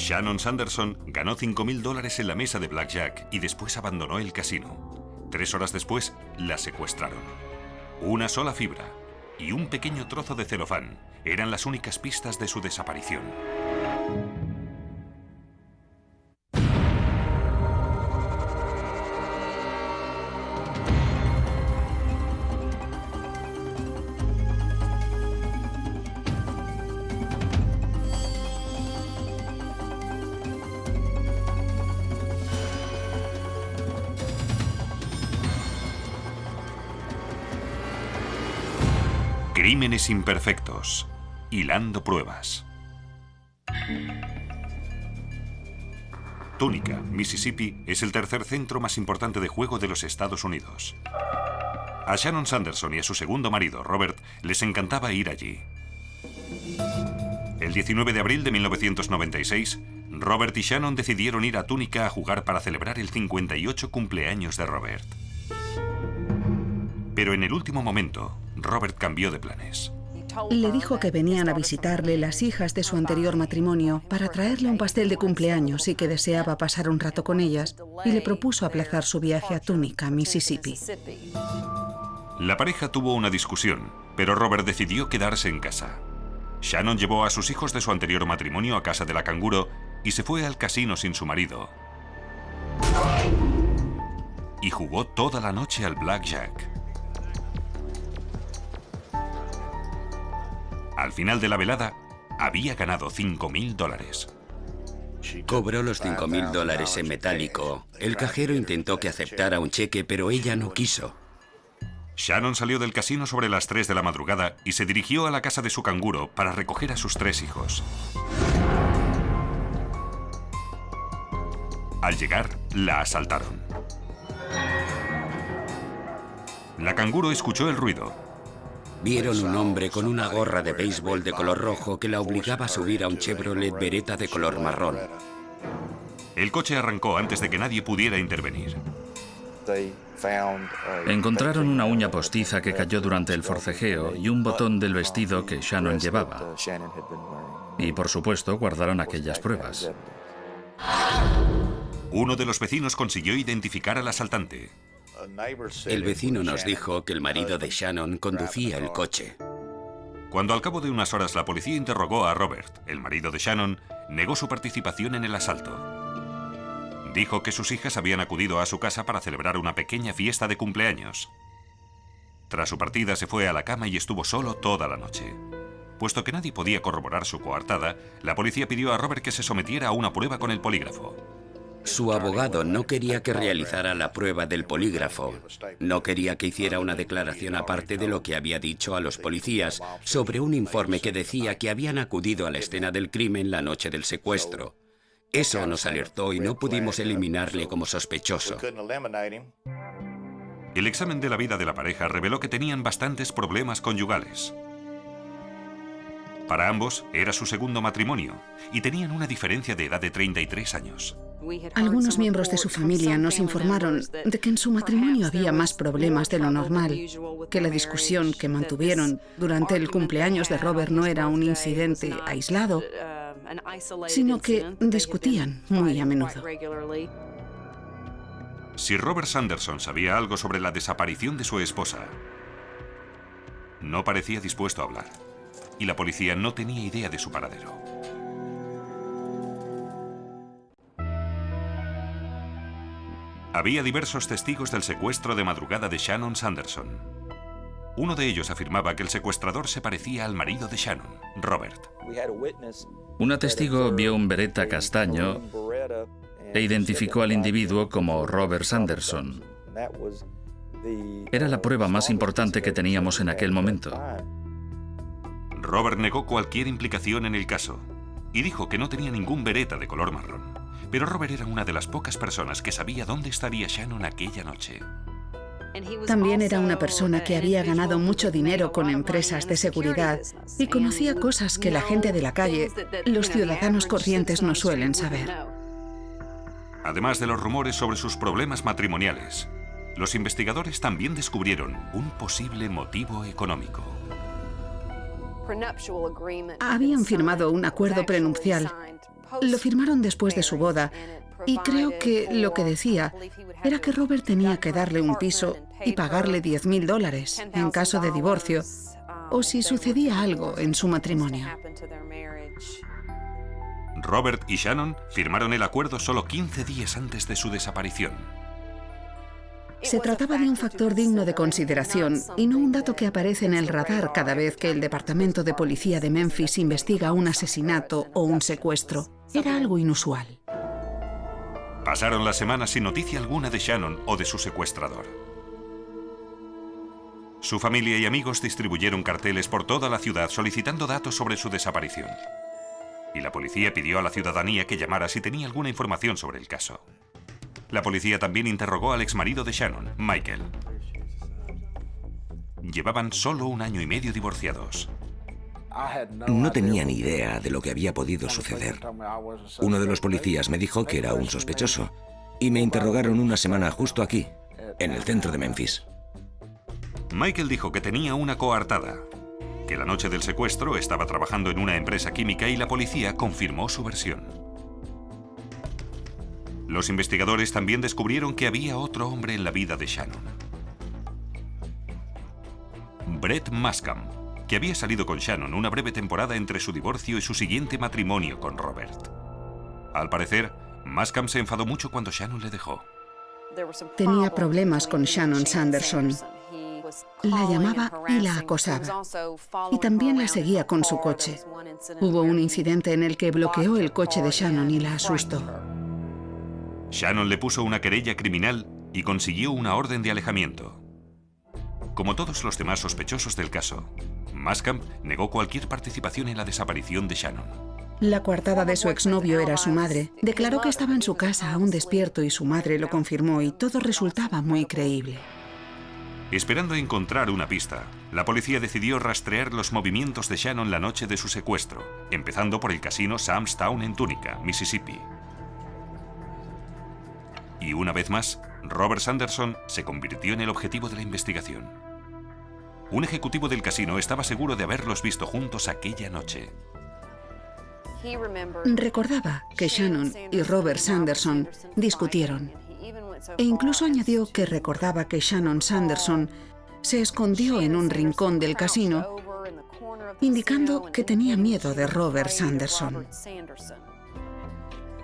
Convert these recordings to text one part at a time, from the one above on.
Shannon Sanderson ganó $5.000 en la mesa de blackjack y después abandonó el casino. 3 horas después, la secuestraron. Una sola fibra y un pequeño trozo de celofán eran las únicas pistas de su desaparición. Crímenes imperfectos. Hilando pruebas. Tunica, Mississippi, es el tercer centro más importante de juego de los Estados Unidos. A Shannon Sanderson y a su segundo marido, Robert, les encantaba ir allí. El 19 de abril de 1996, Robert y Shannon decidieron ir a Tunica a jugar para celebrar el 58 cumpleaños de Robert. Pero en el último momento, Robert cambió de planes. Le dijo que venían a visitarle las hijas de su anterior matrimonio para traerle un pastel de cumpleaños y que deseaba pasar un rato con ellas, y le propuso aplazar su viaje a Tunica, Mississippi. La pareja tuvo una discusión, pero Robert decidió quedarse en casa. Shannon llevó a sus hijos de su anterior matrimonio a casa de la canguro y se fue al casino sin su marido. Y jugó toda la noche al blackjack. Al final de la velada, había ganado $5.000. Cobró los $5.000 en metálico. El cajero intentó que aceptara un cheque, pero ella no quiso. Shannon salió del casino sobre las 3 de la madrugada y se dirigió a la casa de su canguro para recoger a sus 3 hijos. Al llegar, la asaltaron. La canguro escuchó el ruido. Vieron un hombre con una gorra de béisbol de color rojo que la obligaba a subir a un Chevrolet Beretta de color marrón. El coche arrancó antes de que nadie pudiera intervenir. Encontraron una uña postiza que cayó durante el forcejeo y un botón del vestido que Shannon llevaba. Y por supuesto guardaron aquellas pruebas. Uno de los vecinos consiguió identificar al asaltante. El vecino nos dijo que el marido de Shannon conducía el coche. Cuando al cabo de unas horas la policía interrogó a Robert, el marido de Shannon, negó su participación en el asalto. Dijo que sus hijas habían acudido a su casa para celebrar una pequeña fiesta de cumpleaños. Tras su partida se fue a la cama y estuvo solo toda la noche. Puesto que nadie podía corroborar su coartada, la policía pidió a Robert que se sometiera a una prueba con el polígrafo. Su abogado no quería que realizara la prueba del polígrafo. No quería que hiciera una declaración aparte de lo que había dicho a los policías sobre un informe que decía que habían acudido a la escena del crimen la noche del secuestro. Eso nos alertó y no pudimos eliminarle como sospechoso. El examen de la vida de la pareja reveló que tenían bastantes problemas conyugales. Para ambos era su segundo matrimonio y tenían una diferencia de edad de 33 años. Algunos miembros de su familia nos informaron de que en su matrimonio había más problemas de lo normal, que la discusión que mantuvieron durante el cumpleaños de Robert no era un incidente aislado, sino que discutían muy a menudo. Si Robert Sanderson sabía algo sobre la desaparición de su esposa, no parecía dispuesto a hablar, y la policía no tenía idea de su paradero. Había diversos testigos del secuestro de madrugada de Shannon Sanderson. Uno de ellos afirmaba que el secuestrador se parecía al marido de Shannon, Robert. Una testigo vio un Beretta castaño e identificó al individuo como Robert Sanderson. Era la prueba más importante que teníamos en aquel momento. Robert negó cualquier implicación en el caso y dijo que no tenía ningún Beretta de color marrón. Pero Robert era una de las pocas personas que sabía dónde estaría Shannon aquella noche. También era una persona que había ganado mucho dinero con empresas de seguridad y conocía cosas que la gente de la calle, los ciudadanos corrientes, no suelen saber. Además de los rumores sobre sus problemas matrimoniales, los investigadores también descubrieron un posible motivo económico. Habían firmado un acuerdo prenupcial Lo firmaron después de su boda y creo que lo que decía era que Robert tenía que darle un piso y pagarle $10,000 en caso de divorcio o si sucedía algo en su matrimonio. Robert y Shannon firmaron el acuerdo solo 15 días antes de su desaparición. Se trataba de un factor digno de consideración y no un dato que aparece en el radar cada vez que el Departamento de Policía de Memphis investiga un asesinato o un secuestro. Era algo inusual. Pasaron las semanas sin noticia alguna de Shannon o de su secuestrador. Su familia y amigos distribuyeron carteles por toda la ciudad solicitando datos sobre su desaparición. Y la policía pidió a la ciudadanía que llamara si tenía alguna información sobre el caso. La policía también interrogó al exmarido de Shannon, Michael. Llevaban solo 1 año y medio divorciados. No tenía ni idea de lo que había podido suceder. Uno de los policías me dijo que era un sospechoso y me interrogaron una semana justo aquí, en el centro de Memphis. Michael dijo que tenía una coartada, que la noche del secuestro estaba trabajando en una empresa química y la policía confirmó su versión. Los investigadores también descubrieron que había otro hombre en la vida de Shannon. Brett Mascam, que había salido con Shannon una breve temporada entre su divorcio y su siguiente matrimonio con Robert. Al parecer, Mascam se enfadó mucho cuando Shannon le dejó. Tenía problemas con Shannon Sanderson. La llamaba y la acosaba. Y también la seguía con su coche. Hubo un incidente en el que bloqueó el coche de Shannon y la asustó. Shannon le puso una querella criminal y consiguió una orden de alejamiento. Como todos los demás sospechosos del caso, Mascam negó cualquier participación en la desaparición de Shannon. La coartada de su exnovio era su madre. Declaró que estaba en su casa aún despierto y su madre lo confirmó y todo resultaba muy creíble. Esperando encontrar una pista, la policía decidió rastrear los movimientos de Shannon la noche de su secuestro, empezando por el casino Sam's Town en Tunica, Mississippi. Y una vez más, Robert Sanderson se convirtió en el objetivo de la investigación. Un ejecutivo del casino estaba seguro de haberlos visto juntos aquella noche. Recordaba que Shannon y Robert Sanderson discutieron. E incluso añadió que recordaba que Shannon Sanderson se escondió en un rincón del casino, indicando que tenía miedo de Robert Sanderson.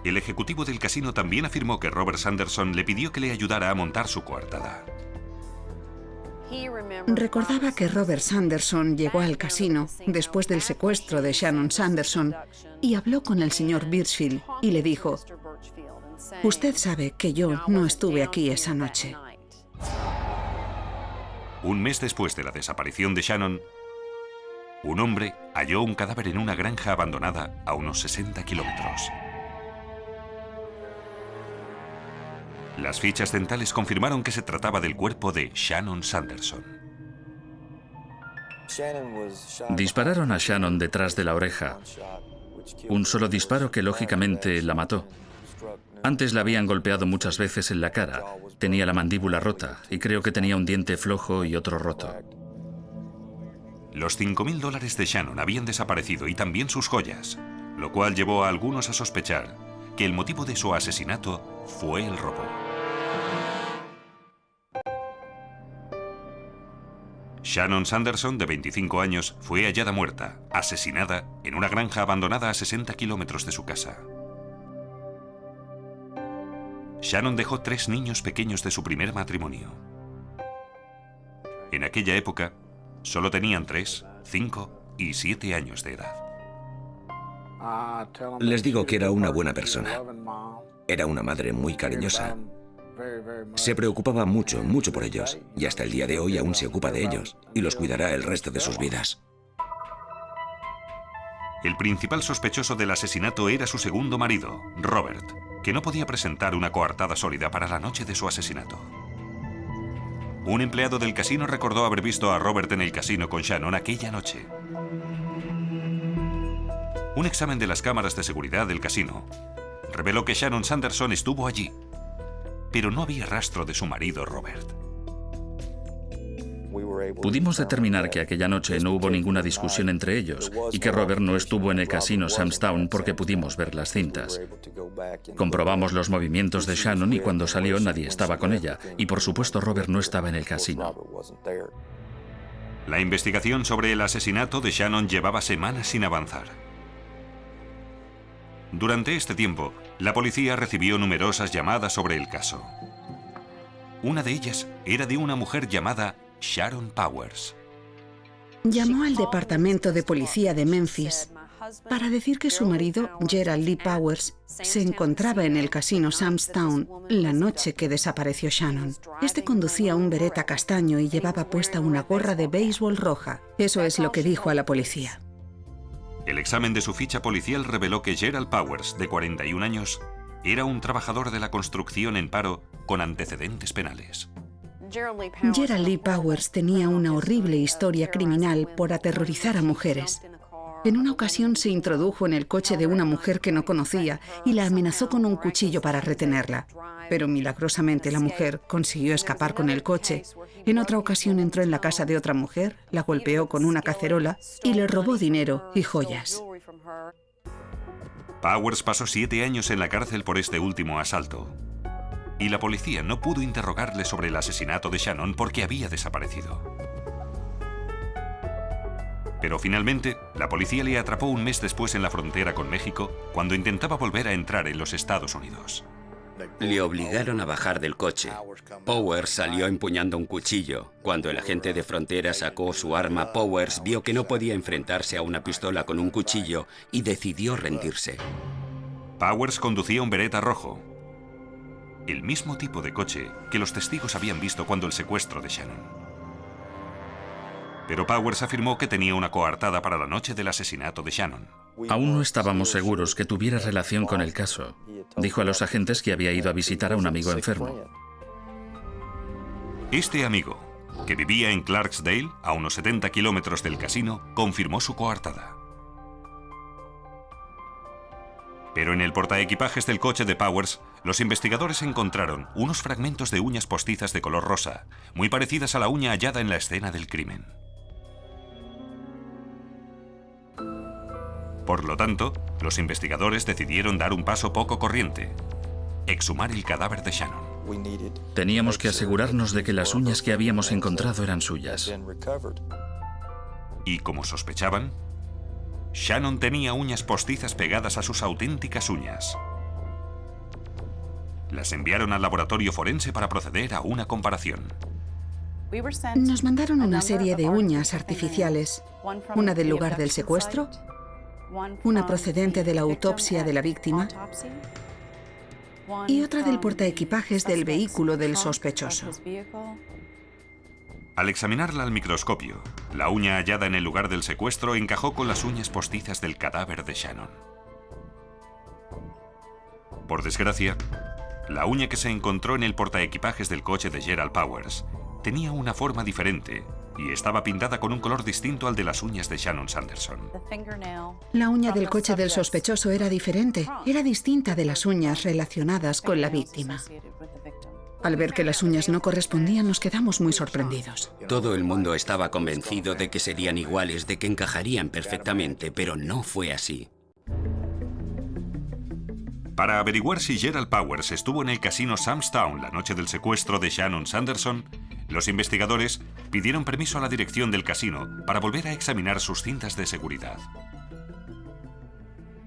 El ejecutivo del casino también afirmó que Robert Sanderson le pidió que le ayudara a montar su coartada. Recordaba que Robert Sanderson llegó al casino después del secuestro de Shannon Sanderson y habló con el señor Birchfield y le dijo: «Usted sabe que yo no estuve aquí esa noche». Un mes después de la desaparición de Shannon, un hombre halló un cadáver en una granja abandonada a unos 60 kilómetros. Las fichas dentales confirmaron que se trataba del cuerpo de Shannon Sanderson. Dispararon a Shannon detrás de la oreja. Un solo disparo que lógicamente la mató. Antes la habían golpeado muchas veces en la cara. Tenía la mandíbula rota y creo que tenía un diente flojo y otro roto. Los $5,000 de Shannon habían desaparecido y también sus joyas, lo cual llevó a algunos a sospechar que el motivo de su asesinato fue el robo. Shannon Sanderson, de 25 años, fue hallada muerta, asesinada, en una granja abandonada a 60 kilómetros de su casa. Shannon dejó 3 niños pequeños de su primer matrimonio. En aquella época, solo tenían 3, 5 y 7 años de edad. Les digo que era una buena persona. Era una madre muy cariñosa. Se preocupaba mucho, mucho por ellos, y hasta el día de hoy aún se ocupa de ellos, y los cuidará el resto de sus vidas. El principal sospechoso del asesinato era su segundo marido, Robert, que no podía presentar una coartada sólida para la noche de su asesinato. Un empleado del casino recordó haber visto a Robert en el casino con Shannon aquella noche. Un examen de las cámaras de seguridad del casino reveló que Shannon Sanderson estuvo allí, pero no había rastro de su marido Robert. Pudimos determinar que aquella noche no hubo ninguna discusión entre ellos y que Robert no estuvo en el casino Sam's Town porque pudimos ver las cintas. Comprobamos los movimientos de Shannon y cuando salió nadie estaba con ella y por supuesto Robert no estaba en el casino. La investigación sobre el asesinato de Shannon llevaba semanas sin avanzar. Durante este tiempo, la policía recibió numerosas llamadas sobre el caso. Una de ellas era de una mujer llamada Sharon Powers. Llamó al departamento de policía de Memphis para decir que su marido, Gerald Lee Powers, se encontraba en el casino Sam's Town la noche que desapareció Shannon. Este conducía un Beretta castaño y llevaba puesta una gorra de béisbol roja. Eso es lo que dijo a la policía. El examen de su ficha policial reveló que Gerald Powers, de 41 años, era un trabajador de la construcción en paro con antecedentes penales. Gerald Lee Powers tenía una horrible historia criminal por aterrorizar a mujeres. En una ocasión se introdujo en el coche de una mujer que no conocía y la amenazó con un cuchillo para retenerla. Pero milagrosamente la mujer consiguió escapar con el coche. En otra ocasión entró en la casa de otra mujer, la golpeó con una cacerola y le robó dinero y joyas. Powers pasó 7 años en la cárcel por este último asalto. Y la policía no pudo interrogarle sobre el asesinato de Shannon porque había desaparecido. Pero finalmente, la policía le atrapó un mes después en la frontera con México cuando intentaba volver a entrar en los Estados Unidos. Le obligaron a bajar del coche. Powers salió empuñando un cuchillo. Cuando el agente de frontera sacó su arma, Powers vio que no podía enfrentarse a una pistola con un cuchillo y decidió rendirse. Powers conducía un Beretta rojo, el mismo tipo de coche que los testigos habían visto cuando el secuestro de Shannon. Pero Powers afirmó que tenía una coartada para la noche del asesinato de Shannon. Aún no estábamos seguros que tuviera relación con el caso. Dijo a los agentes que había ido a visitar a un amigo enfermo. Este amigo, que vivía en Clarksdale, a unos 70 kilómetros del casino, confirmó su coartada. Pero en el portaequipajes del coche de Powers, los investigadores encontraron unos fragmentos de uñas postizas de color rosa, muy parecidas a la uña hallada en la escena del crimen. Por lo tanto, los investigadores decidieron dar un paso poco corriente: exhumar el cadáver de Shannon. Teníamos que asegurarnos de que las uñas que habíamos encontrado eran suyas. Y como sospechaban, Shannon tenía uñas postizas pegadas a sus auténticas uñas. Las enviaron al laboratorio forense para proceder a una comparación. Nos mandaron una serie de uñas artificiales, una del lugar del secuestro, una procedente de la autopsia de la víctima y otra del portaequipajes del vehículo del sospechoso. Al examinarla al microscopio, la uña hallada en el lugar del secuestro encajó con las uñas postizas del cadáver de Shannon. Por desgracia, la uña que se encontró en el portaequipajes del coche de Gerald Powers tenía una forma diferente y estaba pintada con un color distinto al de las uñas de Shannon Sanderson. La uña del coche del sospechoso era diferente, era distinta de las uñas relacionadas con la víctima. Al ver que las uñas no correspondían, nos quedamos muy sorprendidos. Todo el mundo estaba convencido de que serían iguales, de que encajarían perfectamente, pero no fue así. Para averiguar si Gerald Powers estuvo en el casino Sam's Town la noche del secuestro de Shannon Sanderson, los investigadores pidieron permiso a la dirección del casino para volver a examinar sus cintas de seguridad.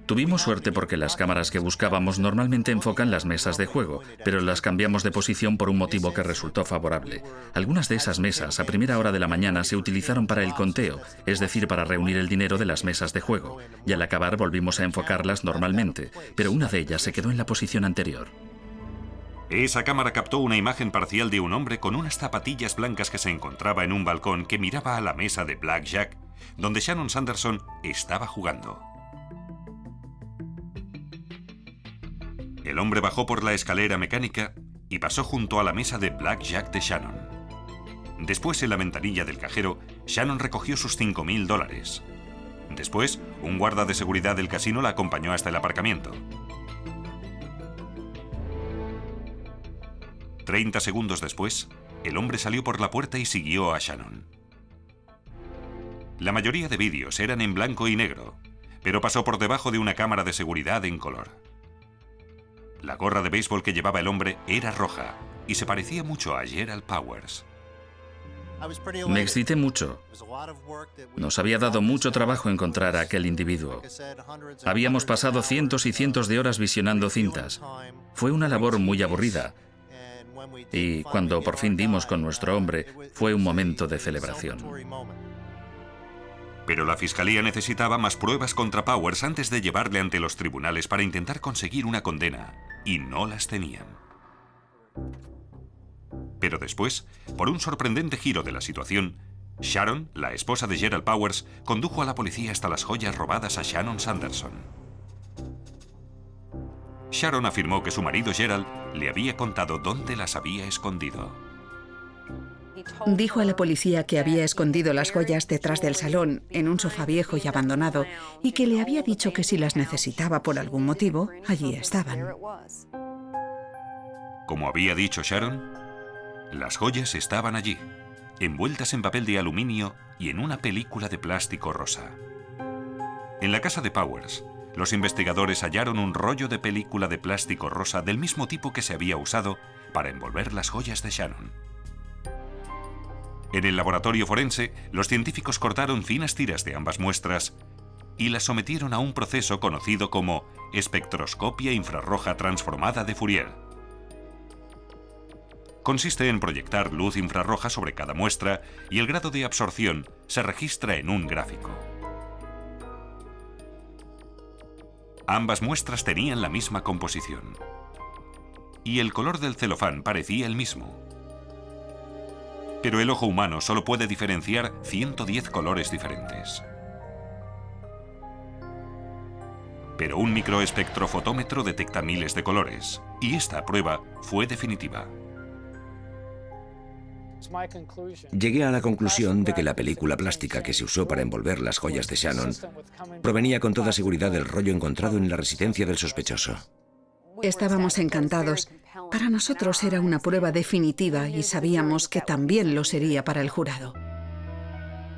Tuvimos suerte porque las cámaras que buscábamos normalmente enfocan las mesas de juego, pero las cambiamos de posición por un motivo que resultó favorable. Algunas de esas mesas, a primera hora de la mañana, se utilizaron para el conteo, es decir, para reunir el dinero de las mesas de juego, y al acabar volvimos a enfocarlas normalmente, pero una de ellas se quedó en la posición anterior. Esa cámara captó una imagen parcial de un hombre con unas zapatillas blancas que se encontraba en un balcón que miraba a la mesa de blackjack, donde Shannon Sanderson estaba jugando. El hombre bajó por la escalera mecánica y pasó junto a la mesa de blackjack de Shannon. Después, en la ventanilla del cajero, Shannon recogió sus $5.000. Después, un guarda de seguridad del casino la acompañó hasta el aparcamiento. 30 segundos después, el hombre salió por la puerta y siguió a Shannon. La mayoría de vídeos eran en blanco y negro, pero pasó por debajo de una cámara de seguridad en color. La gorra de béisbol que llevaba el hombre era roja y se parecía mucho a Gerald Powers. Me excité mucho. Nos había dado mucho trabajo encontrar a aquel individuo. Habíamos pasado cientos y cientos de horas visionando cintas. Fue una labor muy aburrida. Y cuando por fin dimos con nuestro hombre, fue un momento de celebración. Pero la fiscalía necesitaba más pruebas contra Powers antes de llevarle ante los tribunales para intentar conseguir una condena, y no las tenían. Pero después, por un sorprendente giro de la situación, Sharon, la esposa de Gerald Powers, condujo a la policía hasta las joyas robadas a Shannon Sanderson. Sharon afirmó que su marido Gerald le había contado dónde las había escondido. Dijo a la policía que había escondido las joyas detrás del salón, en un sofá viejo y abandonado, y que le había dicho que si las necesitaba por algún motivo, allí estaban. Como había dicho Sharon, las joyas estaban allí, envueltas en papel de aluminio y en una película de plástico rosa. En la casa de Powers, los investigadores hallaron un rollo de película de plástico rosa del mismo tipo que se había usado para envolver las joyas de Shannon. En el laboratorio forense, los científicos cortaron finas tiras de ambas muestras y las sometieron a un proceso conocido como espectroscopia infrarroja transformada de Fourier. Consiste en proyectar luz infrarroja sobre cada muestra y el grado de absorción se registra en un gráfico. Ambas muestras tenían la misma composición y el color del celofán parecía el mismo. Pero el ojo humano solo puede diferenciar 110 colores diferentes. Pero un microespectrofotómetro detecta miles de colores, y esta prueba fue definitiva. Llegué a la conclusión de que la película plástica que se usó para envolver las joyas de Shannon provenía con toda seguridad del rollo encontrado en la residencia del sospechoso. Estábamos encantados. Para nosotros era una prueba definitiva y sabíamos que también lo sería para el jurado.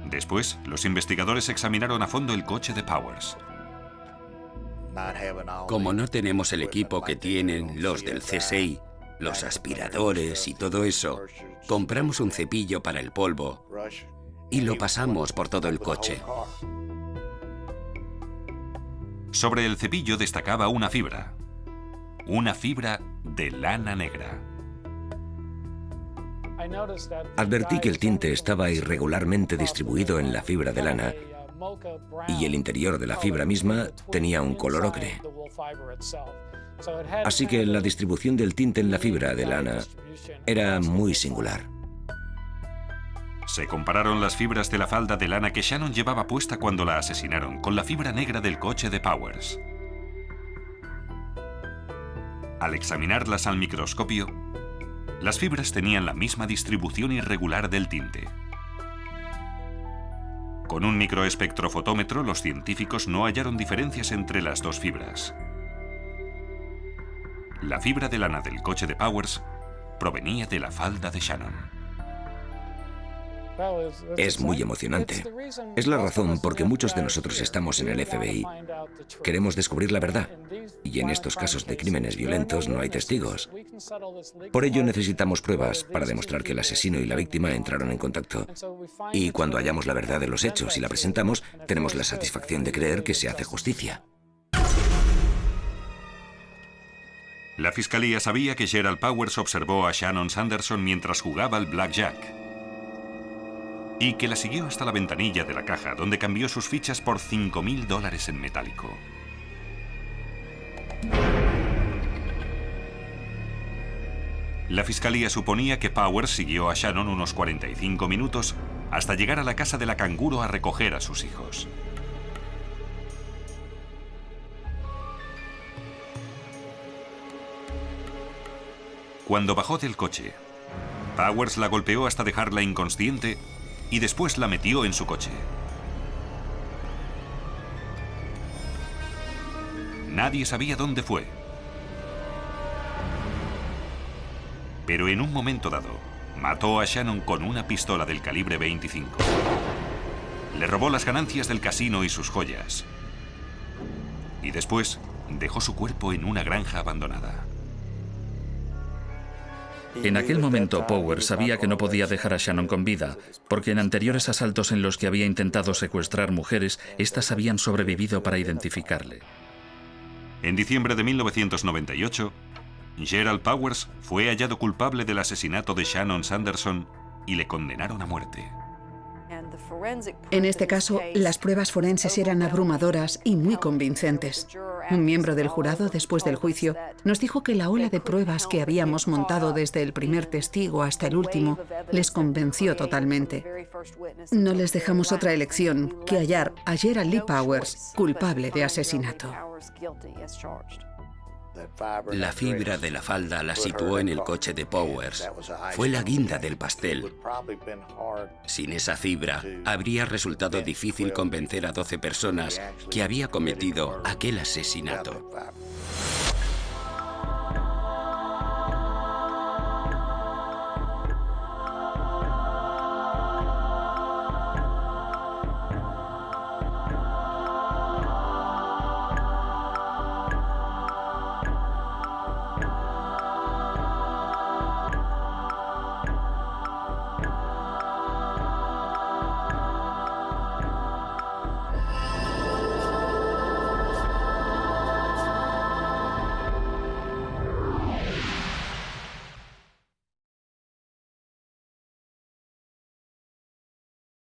Después, los investigadores examinaron a fondo el coche de Powers. Como no tenemos el equipo que tienen los del CSI, los aspiradores y todo eso, compramos un cepillo para el polvo y lo pasamos por todo el coche. Sobre el cepillo destacaba una fibra de lana negra. Advertí que el tinte estaba irregularmente distribuido en la fibra de lana y el interior de la fibra misma tenía un color ocre. Así que la distribución del tinte en la fibra de lana era muy singular. Se compararon las fibras de la falda de lana que Shannon llevaba puesta cuando la asesinaron con la fibra negra del coche de Powers. Al examinarlas al microscopio, las fibras tenían la misma distribución irregular del tinte. Con un microespectrofotómetro, los científicos no hallaron diferencias entre las dos fibras. La fibra de lana del coche de Powers provenía de la falda de Shannon. Es muy emocionante. Es la razón por que muchos de nosotros estamos en el FBI. Queremos descubrir la verdad. Y en estos casos de crímenes violentos no hay testigos. Por ello necesitamos pruebas para demostrar que el asesino y la víctima entraron en contacto. Y cuando hallamos la verdad de los hechos y la presentamos, tenemos la satisfacción de creer que se hace justicia. La fiscalía sabía que Gerald Powers observó a Shannon Sanderson mientras jugaba al blackjack y que la siguió hasta la ventanilla de la caja, donde cambió sus fichas por $5.000 en metálico. La fiscalía suponía que Powers siguió a Shannon unos 45 minutos hasta llegar a la casa de la canguro a recoger a sus hijos. Cuando bajó del coche, Powers la golpeó hasta dejarla inconsciente y después la metió en su coche. Nadie sabía dónde fue. Pero en un momento dado, mató a Shannon con una pistola del calibre 25. Le robó las ganancias del casino y sus joyas. Y después dejó su cuerpo en una granja abandonada. En aquel momento, Powers sabía que no podía dejar a Shannon con vida, porque en anteriores asaltos en los que había intentado secuestrar mujeres, éstas habían sobrevivido para identificarle. En diciembre de 1998, Gerald Powers fue hallado culpable del asesinato de Shannon Sanderson y le condenaron a muerte. En este caso, las pruebas forenses eran abrumadoras y muy convincentes. Un miembro del jurado, después del juicio, nos dijo que la ola de pruebas que habíamos montado desde el primer testigo hasta el último les convenció totalmente. No les dejamos otra elección que hallar a Gerald Lee Powers culpable de asesinato. La fibra de la falda la situó en el coche de Powers. Fue la guinda del pastel. Sin esa fibra, habría resultado difícil convencer a 12 personas que había cometido aquel asesinato.